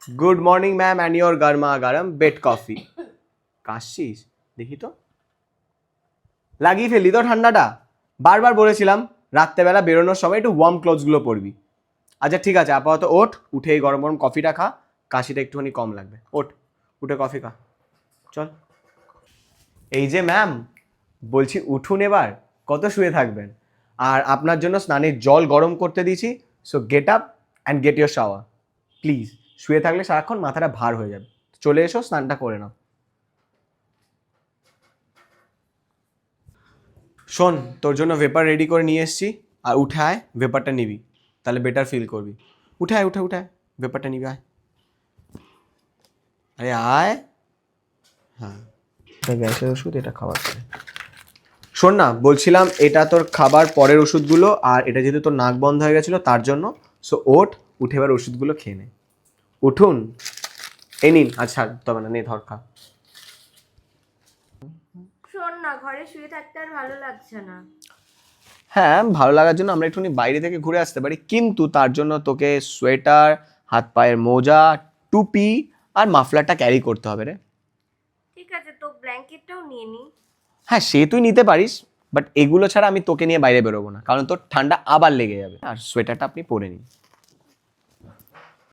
Good morning ma'am and your গরমা গরম bed coffee. কাশছিস দেখি তো, লাগিয়ে ফেললি তো ঠান্ডাটা। বারবার বলেছিলাম রাত্রেবেলা বেরোনোর সময় একটু ওয়ার্ম ক্লোথসগুলো পরবি। আচ্ছা ঠিক আছে, আপাতত ওঠ, উঠে এই গরম গরম কফিটা খা, কাশিটা একটুখানি কম লাগবে। ওঠ, উঠে কফি খা, চল। এই যে ম্যাম, বলছি উঠুন এবার, কত শুয়ে থাকবেন? আর আপনার জন্য স্নানের জল গরম করতে দিয়েছি, so get up and get your shower please. শুয়ে থাকলে সারাক্ষণ মাথাটা ভার হয়ে যাবে। চলে এসো, স্নানটা করে নাও। শোন, তোর জন্য ভেপার রেডি করে নিয়ে এসেছি, আর উঠে আয়, ভেপারটা নিবি, তাহলে বেটার ফিল করবি। উঠে আয়, উঠে উঠে আয়, ভেপারটা নিবি, আয়। আরে আয়। হ্যাঁ, এটা গ্যাসের ওষুধ, এটা খাবার পরে। শোন না, বলছিলাম এটা তোর খাবার পরের ওষুধগুলো, আর এটা যেহেতু তোর নাক বন্ধ হয়ে গেছিলো তার জন্য। সো ওঠ, উঠে এবার ওষুধগুলো খেয়ে নে। উঠুন, এই নিন। আচ্ছা তবে না, নে ধর খা। শোন না, ঘরে শুয়ে থাকতে আর ভালো লাগছে না। হ্যাঁ, ভালো লাগার জন্য আমরা একটুখানি বাইরে থেকে ঘুরে আসতে পারি, কিন্তু তার জন্য তোকে সোয়েটার, হাত পায়ের মোজা, টুপি আর মাফলারটা ক্যারি করতে হবে রে। ঠিক আছে, তো ব্ল্যাঙ্কেটটাও নিয়ে নি। হ্যাঁ, সে তুই নিতে পারিস, বাট এগুলো ছাড়া আমি তোকে নিয়ে বাইরে বেরোবো না, কারণ তোর ঠান্ডা আবার লেগে যাবে। আর সোয়েটারটা আপনি পরে নিন।